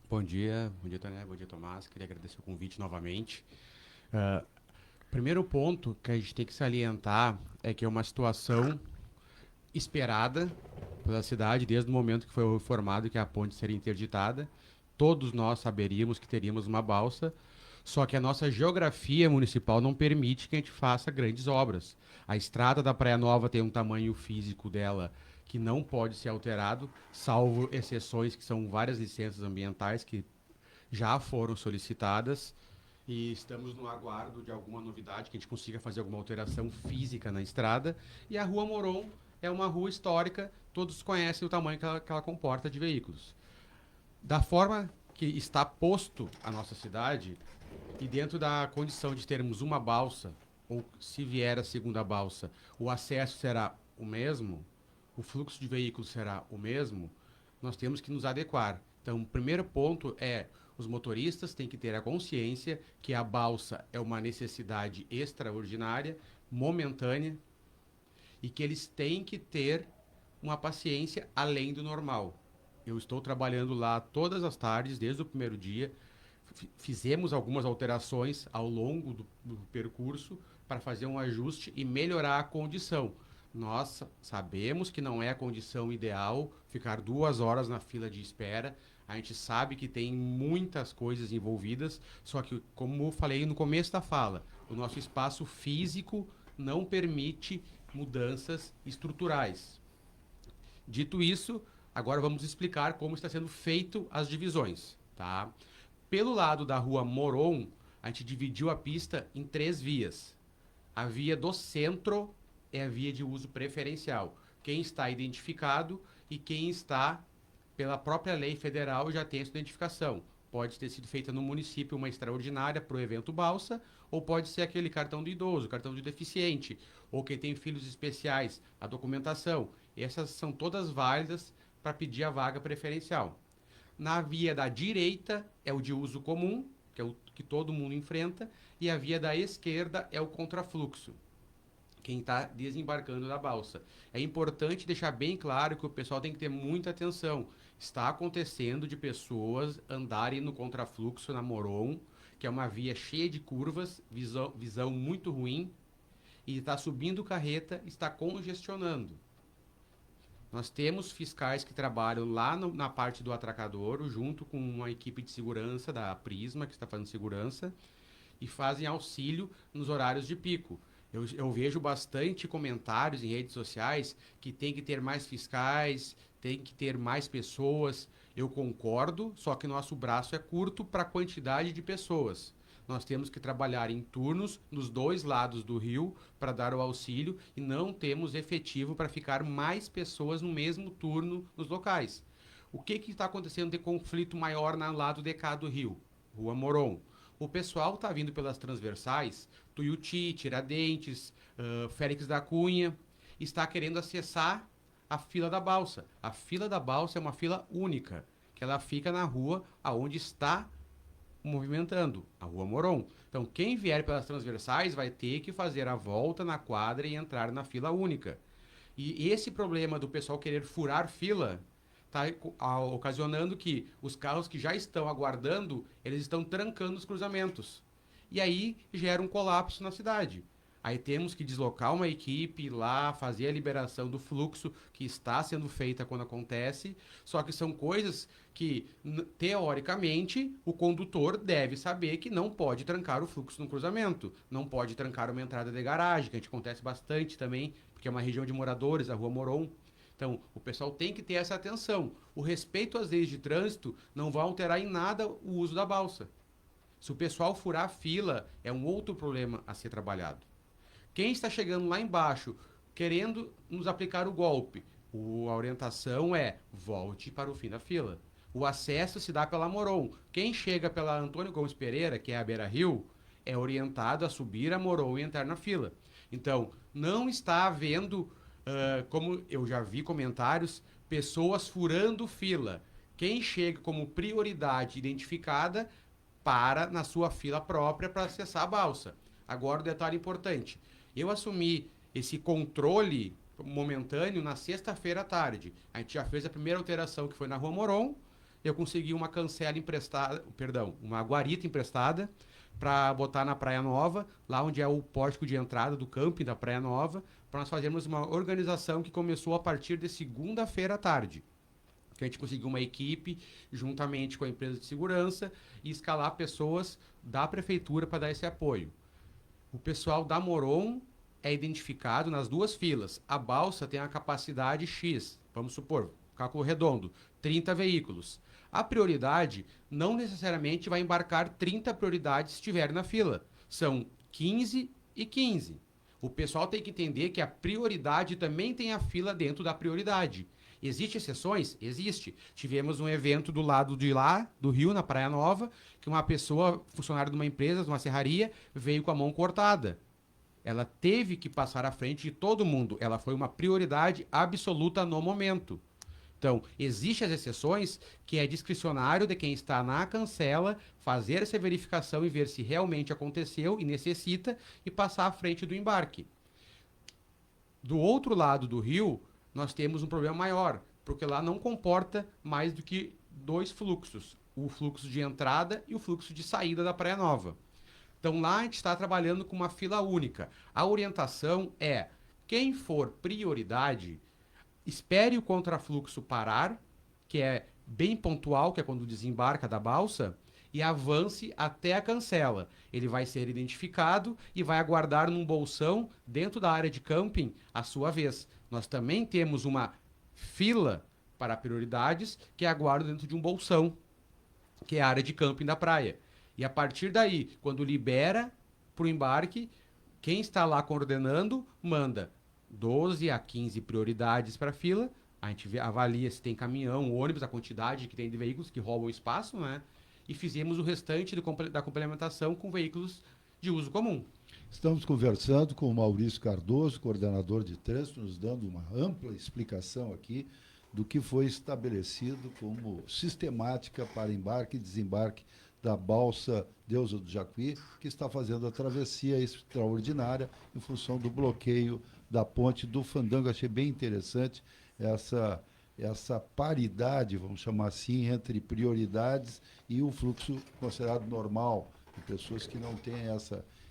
Bom dia, Toné, bom dia, Tomás. Queria agradecer o convite novamente. Ah, Primeiro ponto que a gente tem que salientar é que é uma situação esperada pela cidade desde o momento que foi informado que a ponte seria interditada. Todos nós saberíamos que teríamos uma balsa, só que a nossa geografia municipal não permite que a gente faça grandes obras. A estrada da Praia Nova tem um tamanho físico dela que não pode ser alterado, salvo exceções que são várias licenças ambientais que já foram solicitadas e estamos no aguardo de alguma novidade, que a gente consiga fazer alguma alteração física na estrada. E a Rua Moron é uma rua histórica, todos conhecem o tamanho que ela comporta de veículos. Da forma que está posto a nossa cidade, e dentro da condição de termos uma balsa, ou se vier a segunda balsa, o acesso será o mesmo, o fluxo de veículos será o mesmo, nós temos que nos adequar. Então, o primeiro ponto é os motoristas têm que ter a consciência que a balsa é uma necessidade extraordinária, momentânea, e que eles têm que ter uma paciência além do normal. Eu estou trabalhando lá todas as tardes, desde o primeiro dia. Fizemos algumas alterações ao longo do percurso para fazer um ajuste e melhorar a condição. Nós sabemos que não é a condição ideal ficar 2 horas na fila de espera. A gente sabe que tem muitas coisas envolvidas, só que, como eu falei no começo da fala, o nosso espaço físico não permite mudanças estruturais. Dito isso, agora vamos explicar como está sendo feito as divisões, tá? Pelo lado da rua Moron, a gente dividiu a pista em 3 vias. A via do centro é a via de uso preferencial. Quem está identificado e quem está pela própria lei federal já tem essa identificação. Pode ter sido feita no município uma extraordinária para o evento Balsa, ou pode ser aquele cartão do idoso, cartão de deficiente, ou quem tem filhos especiais, a documentação. Essas são todas válidas para pedir a vaga preferencial. Na via da direita é o de uso comum, que é o que todo mundo enfrenta, e a via da esquerda é o contrafluxo, quem está desembarcando da balsa. É importante deixar bem claro que o pessoal tem que ter muita atenção. Está acontecendo de pessoas andarem no contrafluxo na Moron, que é uma via cheia de curvas, visão muito ruim, e está subindo carreta, está congestionando. Nós temos fiscais que trabalham lá na parte do atracadouro, junto com uma equipe de segurança da Prisma, que está fazendo segurança, e fazem auxílio nos horários de pico. Eu vejo bastante comentários em redes sociais que tem que ter mais fiscais, tem que ter mais pessoas. Eu concordo, só que nosso braço é curto para a quantidade de pessoas. Nós temos que trabalhar em turnos nos dois lados do rio para dar o auxílio e não temos efetivo para ficar mais pessoas no mesmo turno nos locais. O que está acontecendo de conflito maior no lado de cá do rio? Rua Moron. O pessoal está vindo pelas transversais, Tuiuti, Tiradentes, Félix da Cunha, está querendo acessar a fila da balsa. A fila da balsa é uma fila única, que ela fica na rua aonde está movimentando, a Rua Moron. Então, quem vier pelas transversais vai ter que fazer a volta na quadra e entrar na fila única. E esse problema do pessoal querer furar fila está ocasionando que os carros que já estão aguardando, eles estão trancando os cruzamentos. E aí gera um colapso na cidade. Aí temos que deslocar uma equipe ir lá, fazer a liberação do fluxo que está sendo feita quando acontece. Só que são coisas que, teoricamente, o condutor deve saber que não pode trancar o fluxo no cruzamento. Não pode trancar uma entrada de garagem, que a gente acontece bastante também, porque é uma região de moradores, a Rua Moron. Então, o pessoal tem que ter essa atenção. O respeito às leis de trânsito não vai alterar em nada o uso da balsa. Se o pessoal furar a fila, é um outro problema a ser trabalhado. Quem está chegando lá embaixo querendo nos aplicar o golpe, a orientação é volte para o fim da fila. O acesso se dá pela Moron. Quem chega pela Antônio Gomes Pereira, que é a Beira Rio, é orientado a subir a Moron e entrar na fila. Então, não está havendo, como eu já vi comentários, pessoas furando fila. Quem chega como prioridade identificada para na sua fila própria para acessar a balsa. Agora, um detalhe importante. Eu assumi esse controle momentâneo na sexta-feira à tarde. A gente já fez a primeira alteração, que foi na Rua Moron, eu consegui uma cancela emprestada, perdão, uma guarita emprestada para botar na Praia Nova, lá onde é o pórtico de entrada do camping da Praia Nova, para nós fazermos uma organização que começou a partir de segunda-feira à tarde. Que a gente conseguiu uma equipe, juntamente com a empresa de segurança, e escalar pessoas da prefeitura para dar esse apoio. O pessoal da Moron é identificado nas duas filas. A balsa tem a capacidade X, vamos supor, cálculo redondo, 30 veículos. A prioridade não necessariamente vai embarcar 30 prioridades se estiver na fila. São 15 e 15. O pessoal tem que entender que a prioridade também tem a fila dentro da prioridade. Existem exceções? Existe. Tivemos um evento do lado de lá, do Rio, na Praia Nova, que uma pessoa, funcionária de uma empresa, de uma serraria, veio com a mão cortada. Ela teve que passar à frente de todo mundo. Ela foi uma prioridade absoluta no momento. Então, existem as exceções que é discricionário de quem está na cancela fazer essa verificação e ver se realmente aconteceu e necessita e passar à frente do embarque. Do outro lado do rio, nós temos um problema maior, porque lá não comporta mais do que 2 fluxos, o fluxo de entrada e o fluxo de saída da Praia Nova. Então lá a gente está trabalhando com uma fila única. A orientação é, quem for prioridade, espere o contrafluxo parar, que é bem pontual, que é quando desembarca da balsa, e avance até a cancela. Ele vai ser identificado e vai aguardar num bolsão dentro da área de camping a sua vez. Nós também temos uma fila para prioridades que aguarda dentro de um bolsão, que é a área de camping da praia. E a partir daí, quando libera para o embarque, quem está lá coordenando manda 12 a 15 prioridades para a fila. A gente avalia se tem caminhão, ônibus, a quantidade que tem de veículos que roubam espaço, né? E fizemos o restante da complementação com veículos de uso comum. Estamos conversando com o Maurício Cardoso, coordenador de trânsito, nos dando uma ampla explicação aqui do que foi estabelecido como sistemática para embarque e desembarque da balsa Deusa do Jacuí, que está fazendo a travessia extraordinária em função do bloqueio da ponte do Fandango. Achei bem interessante essa paridade, vamos chamar assim, entre prioridades e o fluxo considerado normal, de pessoas que não têm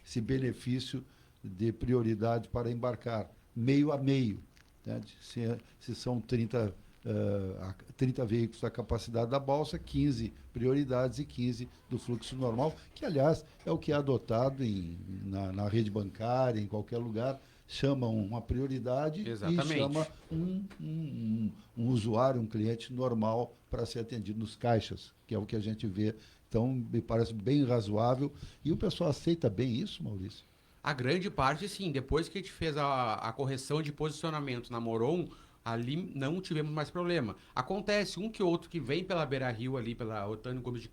esse benefício de prioridade para embarcar, meio a meio. Né? Se são 30 veículos da capacidade da balsa, 15 prioridades e 15 do fluxo normal, que, aliás, é o que é adotado na rede bancária, em qualquer lugar. Chama uma prioridade. Exatamente. E chama um usuário, um cliente normal para ser atendido nos caixas, que é o que a gente vê. Então, me parece bem razoável. E o pessoal aceita bem isso, Maurício? A grande parte, sim. Depois que a gente fez a correção de posicionamento na Moron, ali não tivemos mais problema. Acontece um que outro que vem pela Beira-Rio, ali pela Otânio Gomes de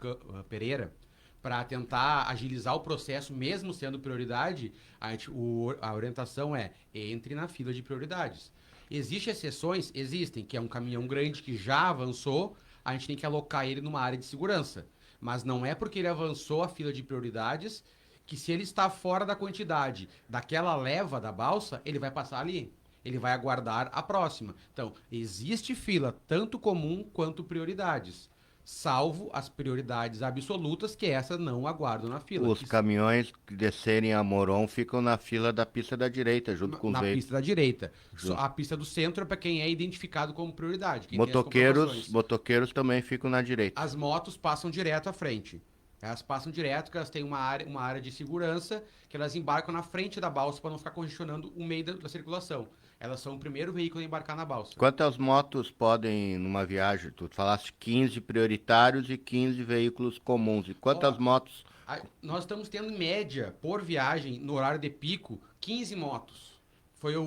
Pereira, para tentar agilizar o processo, mesmo sendo prioridade, a orientação é entre na fila de prioridades. Existem exceções? Existem, que é um caminhão grande que já avançou, a gente tem que alocar ele numa área de segurança. Mas não é porque ele avançou a fila de prioridades que, se ele está fora da quantidade daquela leva da balsa, ele vai passar ali. Ele vai aguardar a próxima. Então, existe fila tanto comum quanto prioridades, salvo as prioridades absolutas, que essas não aguardam na fila. Os caminhões que descerem a Moron ficam na fila da pista da direita, junto com os veículos. Na pista da direita. A pista do centro é para quem é identificado como prioridade. Motoqueiros também ficam na direita. As motos passam direto à frente. Elas passam direto, porque elas têm uma área de segurança, que elas embarcam na frente da balsa para não ficar congestionando o meio da circulação. Elas são o primeiro veículo a embarcar na balsa. Quantas motos podem, numa viagem? Tu falaste 15 prioritários e 15 veículos comuns. E quantas motos? Nós estamos tendo, em média, por viagem, no horário de pico, 15 motos. Foi o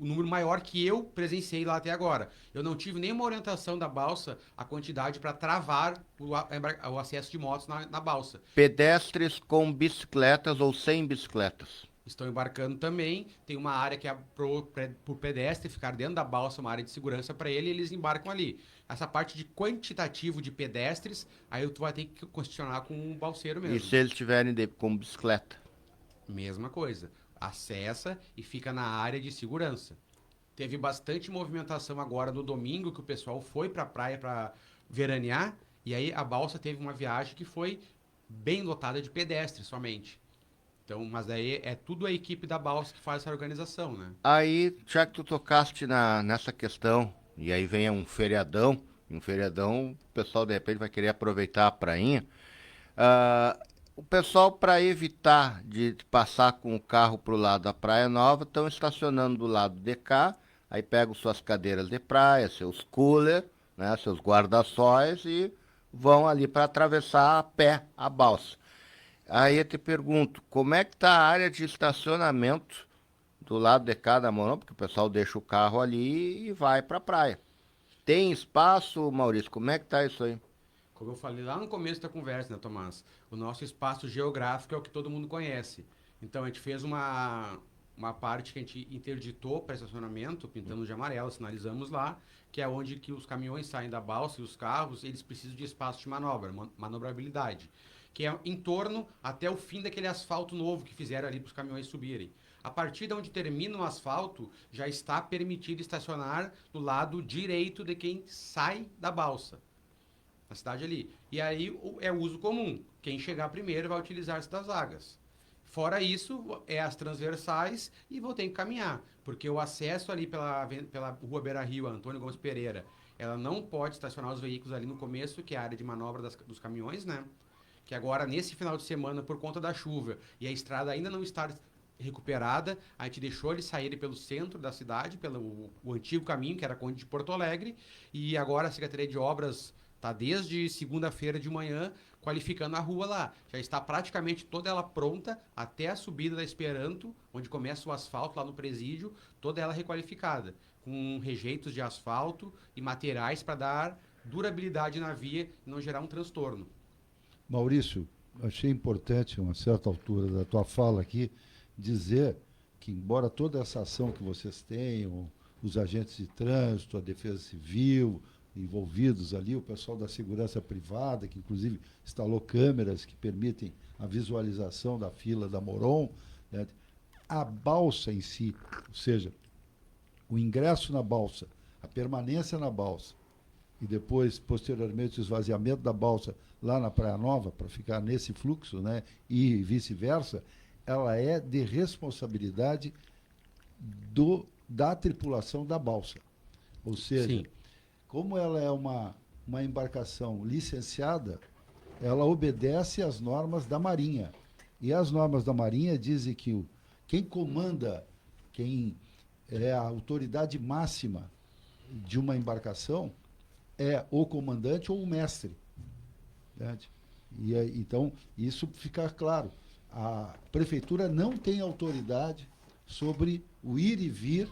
número maior que eu presenciei lá até agora. Eu não tive nenhuma orientação da balsa, a quantidade para travar o acesso de motos na balsa. Pedestres com bicicletas ou sem bicicletas? Estão embarcando também. Tem uma área que é por pedestre ficar dentro da balsa, uma área de segurança para ele, e eles embarcam ali. Essa parte de quantitativo de pedestres, aí tu vai ter que questionar com o balseiro mesmo. E se eles estiverem com bicicleta? Mesma coisa. Acessa e fica na área de segurança. Teve bastante movimentação agora no domingo, que o pessoal foi para a praia para veranear, E aí a balsa teve uma viagem que foi bem lotada de pedestres somente. Então, mas daí é tudo a equipe da balsa que faz essa organização, né? Aí, já que tu tocaste nessa questão, e aí vem um feriadão, o pessoal de repente vai querer aproveitar a prainha. Ah, o pessoal, para evitar de passar com o carro pro lado da Praia Nova, estão estacionando do lado de cá, aí pegam suas cadeiras de praia, seus cooler, né, seus guarda-sóis e vão ali para atravessar a pé a balsa. Aí eu te pergunto, como é que tá a área de estacionamento do lado de cá da Moron, porque o pessoal deixa o carro ali e vai para a praia. Tem espaço, Maurício? Como é que tá isso aí? Como eu falei lá no começo da conversa, né, Tomás? O nosso espaço geográfico é o que todo mundo conhece. Então a gente fez uma parte que a gente interditou para estacionamento, pintando de amarelo, sinalizamos lá, que é onde que os caminhões saem da balsa e os carros, eles precisam de espaço de manobra, manobrabilidade, que é em torno até o fim daquele asfalto novo que fizeram ali para os caminhões subirem. A partir de onde termina o asfalto, já está permitido estacionar no lado direito de quem sai da balsa, na cidade ali. E aí é uso comum. Quem chegar primeiro vai utilizar-se das vagas. Fora isso, é as transversais e vou ter que caminhar. Porque o acesso ali pela Rua Beira Rio, Antônio Gomes Pereira, ela não pode estacionar os veículos ali no começo, que é a área de manobra dos caminhões, né? Que agora, nesse final de semana, por conta da chuva, e a estrada ainda não está recuperada, a gente deixou eles saírem pelo centro da cidade, pelo o antigo caminho, que era Conde de Porto Alegre, e agora a Secretaria de Obras está desde segunda-feira de manhã qualificando a rua lá. Já está praticamente toda ela pronta até a subida da Esperanto, onde começa o asfalto lá no presídio, toda ela requalificada, com rejeitos de asfalto e materiais para dar durabilidade na via e não gerar um transtorno. Maurício, achei importante, a uma certa altura da tua fala aqui, dizer que, embora toda essa ação que vocês tenham, os agentes de trânsito, a Defesa Civil, envolvidos ali, o pessoal da segurança privada, que inclusive instalou câmeras que permitem a visualização da fila da Moron, né? A balsa em si, ou seja, o ingresso na balsa, a permanência na balsa, e depois, posteriormente, o esvaziamento da balsa lá na Praia Nova, para ficar nesse fluxo, né, e vice-versa, ela é de responsabilidade da tripulação da balsa. Ou seja, sim, como ela é uma embarcação licenciada, ela obedece às normas da Marinha. E as normas da Marinha dizem que quem comanda, quem é a autoridade máxima de uma embarcação é o comandante ou o mestre. Entende? E então, isso fica claro. A prefeitura não tem autoridade sobre o ir e vir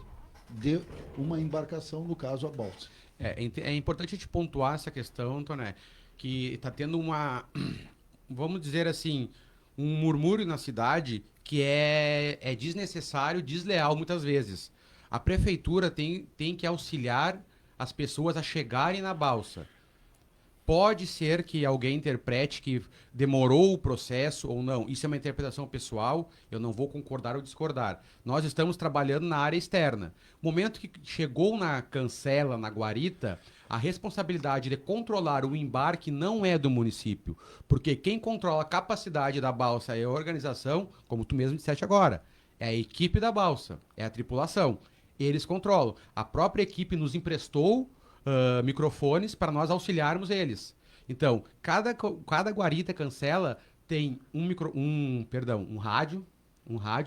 de uma embarcação, no caso a balsa. É importante a gente pontuar essa questão, Toné, que está tendo vamos dizer assim, um murmúrio na cidade que é desnecessário, desleal muitas vezes. A prefeitura tem que auxiliar as pessoas a chegarem na balsa. Pode ser que alguém interprete que demorou o processo ou não. Isso é uma interpretação pessoal, eu não vou concordar ou discordar. Nós estamos trabalhando na área externa. No momento que chegou na cancela, na guarita, a responsabilidade de controlar o embarque não é do município, porque quem controla a capacidade da balsa é a organização, como tu mesmo disseste agora, é a equipe da balsa, é a tripulação. Eles controlam. A própria equipe nos emprestou microfones para nós auxiliarmos eles. Então, cada guarita cancela tem um rádio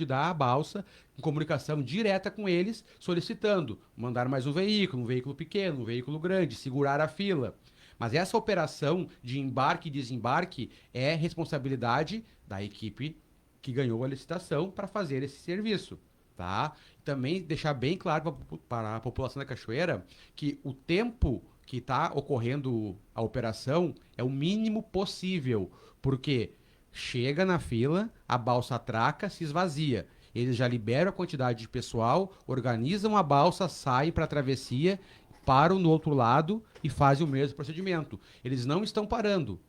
da balsa, em comunicação direta com eles, solicitando mandar mais um veículo pequeno, um veículo grande, segurar a fila. Mas essa operação de embarque e desembarque é responsabilidade da equipe que ganhou a licitação para fazer esse serviço. Tá? Também deixar bem claro para a população da Cachoeira que o tempo que está ocorrendo a operação é o mínimo possível, porque chega na fila, a balsa atraca, se esvazia. Eles já liberam a quantidade de pessoal, organizam a balsa, saem para a travessia, param no outro lado e fazem o mesmo procedimento. Eles não estão parando.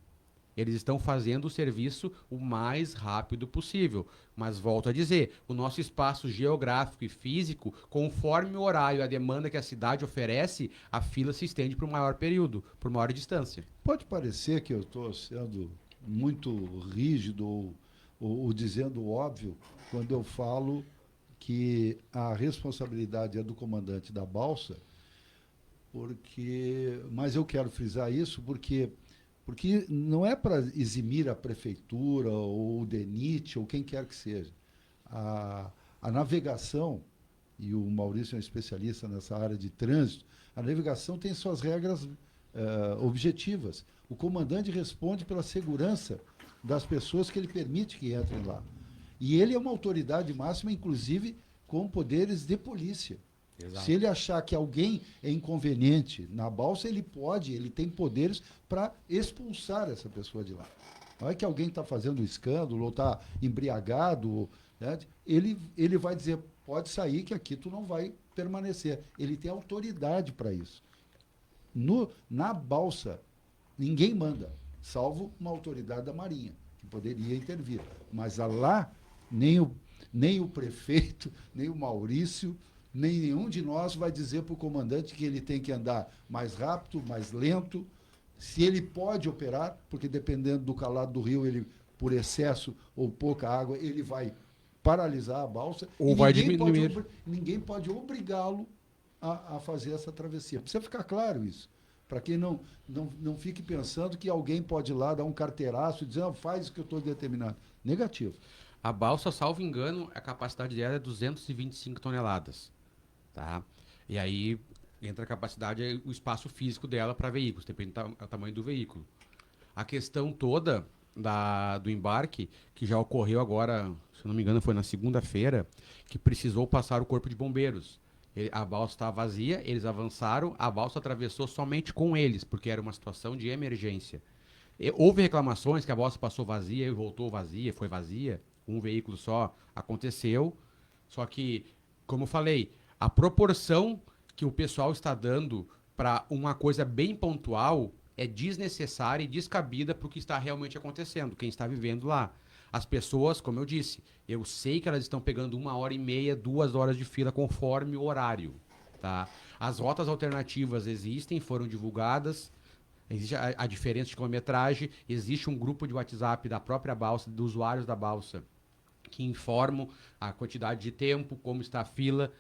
Eles estão fazendo o serviço o mais rápido possível. Mas volto a dizer, o nosso espaço geográfico e físico, conforme o horário e a demanda que a cidade oferece, a fila se estende por um maior período, por maior distância. Pode parecer que eu estou sendo muito rígido ou dizendo o óbvio quando eu falo que a responsabilidade é do comandante da balsa, mas eu quero frisar isso porque não é para eximir a prefeitura ou o DENIT ou quem quer que seja. A navegação, e o Maurício é um especialista nessa área de trânsito, a navegação tem suas regras objetivas. O comandante responde pela segurança das pessoas que ele permite que entrem lá. E ele é uma autoridade máxima, inclusive com poderes de polícia. Exato. Se ele achar que alguém é inconveniente na balsa, ele tem poderes para expulsar essa pessoa de lá. Não é que alguém está fazendo escândalo ou está embriagado, né? Ele vai dizer, pode sair que aqui tu não vai permanecer. Ele tem autoridade para isso. Na balsa, ninguém manda, salvo uma autoridade da Marinha, que poderia intervir. Mas lá, nem o prefeito, nem o Maurício, nem nenhum de nós vai dizer para o comandante que ele tem que andar mais rápido, mais lento, se ele pode operar, porque dependendo do calado do rio, ele, por excesso ou pouca água, ele vai paralisar a balsa. Ou vai diminuir. Ninguém pode obrigá-lo a fazer essa travessia. Precisa ficar claro isso. Para quem não fique pensando que alguém pode ir lá dar um carteiraço e dizer, faz o que eu estou determinando. Negativo. A balsa, salvo engano, a capacidade dela é 225 toneladas. Tá? E aí entra a capacidade, o espaço físico dela para veículos, depende do tamanho do veículo. A questão toda do embarque, que já ocorreu agora, se eu não me engano, foi na segunda-feira, que precisou passar o corpo de bombeiros. A balsa estava vazia, eles avançaram, a balsa atravessou somente com eles, porque era uma situação de emergência. Houve reclamações que a balsa passou vazia e voltou vazia, foi vazia, um veículo só, aconteceu. Só que, como eu falei, a proporção que o pessoal está dando para uma coisa bem pontual é desnecessária e descabida para o que está realmente acontecendo, quem está vivendo lá. As pessoas, como eu disse, eu sei que elas estão pegando 1h30, 2 horas de fila conforme o horário. Tá? As rotas alternativas existem, foram divulgadas, existe a diferença de quilometragem, existe um grupo de WhatsApp da própria balsa, dos usuários da balsa, que informam a quantidade de tempo, como está a fila,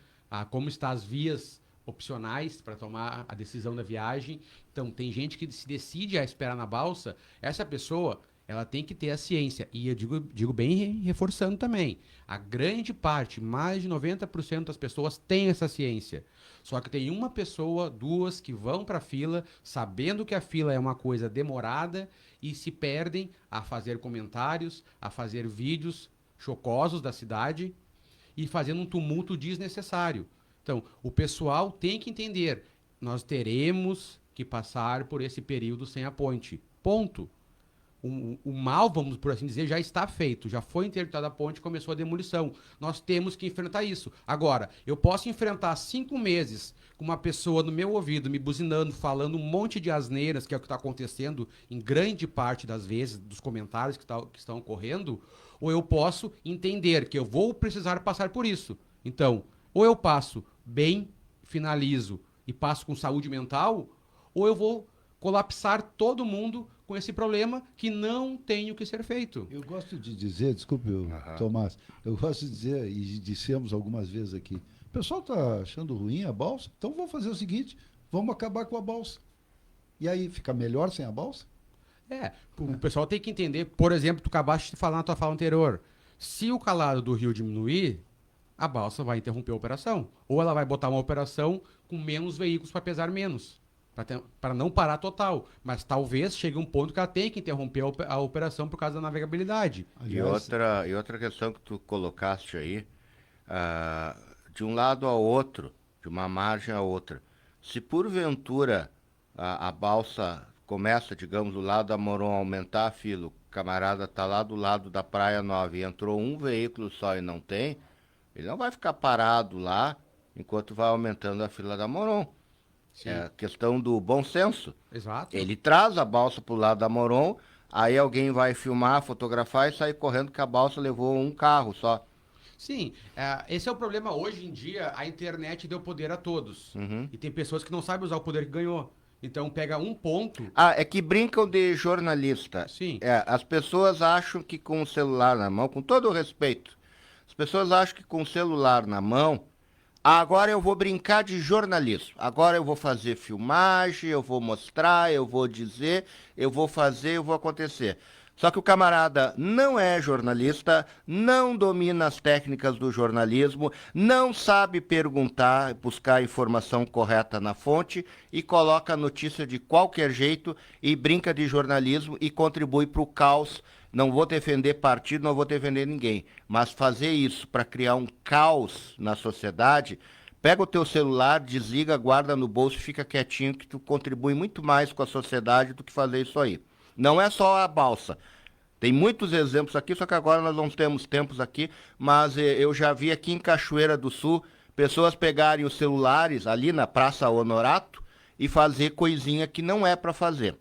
como estão as vias opcionais para tomar a decisão da viagem. Então, tem gente que se decide a esperar na balsa, essa pessoa, ela tem que ter a ciência. E eu digo bem reforçando também, a grande parte, mais de 90% das pessoas têm essa ciência. Só que tem uma pessoa, 2, que vão para a fila, sabendo que a fila é uma coisa demorada e se perdem a fazer comentários, a fazer vídeos chocosos da cidade, e fazendo um tumulto desnecessário. Então, o pessoal tem que entender, nós teremos que passar por esse período sem a ponte. Ponto. O mal, vamos por assim dizer, já está feito. Já foi interditada a ponte, começou a demolição. Nós temos que enfrentar isso. Agora, eu posso enfrentar 5 meses com uma pessoa no meu ouvido, me buzinando, falando um monte de asneiras, que é o que está acontecendo em grande parte das vezes, dos comentários que estão ocorrendo, ou eu posso entender que eu vou precisar passar por isso. Então, ou eu passo bem, finalizo e passo com saúde mental, ou eu vou colapsar todo mundo com esse problema que não tem o que ser feito. Eu gosto de dizer, desculpe, Tomás, eu gosto de dizer, e dissemos algumas vezes aqui, o pessoal está achando ruim a balsa, então vamos fazer o seguinte, vamos acabar com a balsa. E aí, fica melhor sem a balsa? O pessoal tem que entender, por exemplo, tu acabaste de falar na tua fala anterior, se o calado do rio diminuir, a balsa vai interromper a operação. Ou ela vai botar uma operação com menos veículos para pesar menos, para não parar total. Mas talvez chegue um ponto que ela tem que interromper a operação por causa da navegabilidade. Aliás, e outra questão que tu colocaste aí, de um lado ao outro, de uma margem a outra, se porventura a balsa começa, digamos, do lado da Moron a aumentar a fila, o camarada está lá do lado da Praia Nova e entrou um veículo só e não tem, ele não vai ficar parado lá enquanto vai aumentando a fila da Moron. Sim. É a questão do bom senso. Exato. Ele traz a balsa para o lado da Moron, Aí alguém vai filmar, fotografar e sair correndo que a balsa levou um carro só. Sim, esse é o problema hoje em dia, a internet deu poder a todos. E tem pessoas que não sabem usar o poder que ganhou. Então pega um ponto. Ah, é que brincam de jornalista. Sim. As pessoas acham que com o celular na mão, com todo o respeito, as pessoas acham que com o celular na mão, agora eu vou brincar de jornalismo. Agora eu vou fazer filmagem, eu vou mostrar, eu vou dizer, eu vou fazer, eu vou acontecer. Só que o camarada não é jornalista, não domina as técnicas do jornalismo, não sabe perguntar, buscar a informação correta na fonte e coloca a notícia de qualquer jeito e brinca de jornalismo e contribui para o caos. Não vou defender partido, não vou defender ninguém, mas fazer isso para criar um caos na sociedade, pega o teu celular, desliga, guarda no bolso e fica quietinho que tu contribui muito mais com a sociedade do que fazer isso aí. Não é só a balsa. Tem muitos exemplos aqui, só que agora nós não temos tempos aqui, mas eu já vi aqui em Cachoeira do Sul pessoas pegarem os celulares ali na Praça Honorato e fazer coisinha que não é para fazer.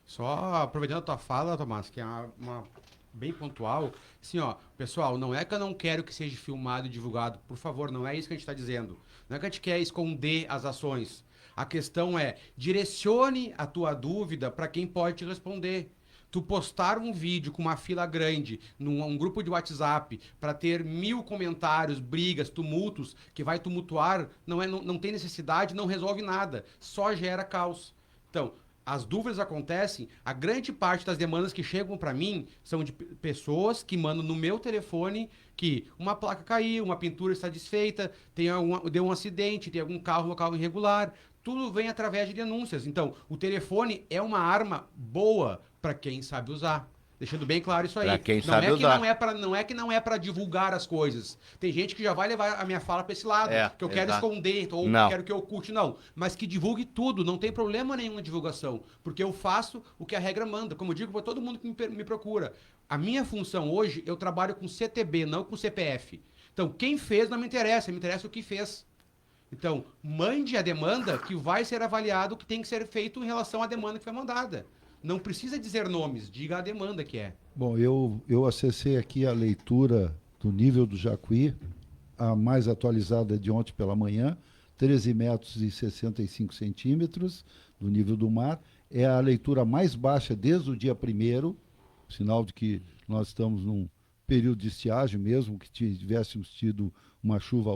Só aproveitando a tua fala, Tomás, que é uma bem pontual, assim, ó, pessoal, não é que eu não quero que seja filmado e divulgado, por favor, não é isso que a gente está dizendo. Não é que a gente quer esconder as ações. A questão é, direcione a tua dúvida para quem pode te responder. Tu postar um vídeo com uma fila grande num grupo de WhatsApp para ter 1000 comentários, brigas, tumultos, que vai tumultuar, não tem necessidade, não resolve nada, só gera caos. Então, as dúvidas acontecem, a grande parte das demandas que chegam para mim são de pessoas que mandam no meu telefone que uma placa caiu, uma pintura está desfeita, deu um acidente, tem algum carro local irregular. Tudo vem através de denúncias. Então, o telefone é uma arma boa para quem sabe usar. Deixando bem claro isso aí. Pra quem não sabe é que usar. não é que não é para divulgar as coisas. Tem gente que já vai levar a minha fala para esse lado, que eu quero exato. esconder ou Não. quero que eu oculte, não. Mas que divulgue tudo, não tem problema nenhum na divulgação, porque eu faço o que a regra manda. Como eu digo para todo mundo que me procura, a minha função hoje, eu trabalho com CTB, não com CPF. Então, quem fez não me interessa o que fez. Então, mande a demanda que vai ser avaliado o que tem que ser feito em relação à demanda que foi mandada. Não precisa dizer nomes, diga a demanda que é. Bom, eu acessei aqui a leitura do nível do Jacuí, a mais atualizada de ontem pela manhã, 13 metros e 65 centímetros do nível do mar. É a leitura mais baixa desde o dia 1º, sinal de que nós estamos num período de estiagem mesmo, que tivéssemos tido uma chuva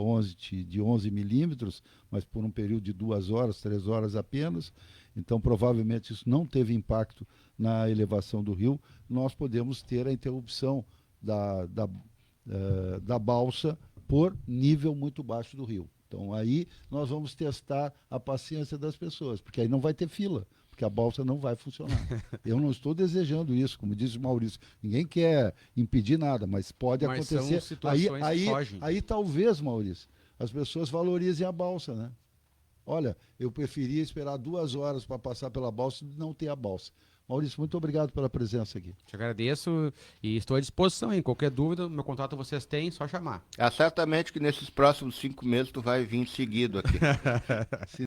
de 11 milímetros, mas por um período de 2 horas, 3 horas apenas. Então, provavelmente, isso não teve impacto na elevação do rio. Nós podemos ter a interrupção da balsa por nível muito baixo do rio. Então, aí nós vamos testar a paciência das pessoas, porque aí não vai ter fila, porque a balsa não vai funcionar. Eu não estou desejando isso, como disse o Maurício. Ninguém quer impedir nada, mas pode acontecer. São situações que fogem. Aí talvez, Maurício, as pessoas valorizem a balsa, né? Olha, eu preferia esperar 2 horas para passar pela balsa e não ter a balsa. Maurício, muito obrigado pela presença aqui. Te agradeço e estou à disposição. Em qualquer dúvida, meu contato vocês têm, só chamar. Certamente que nesses próximos 5 meses tu vai vir seguido aqui.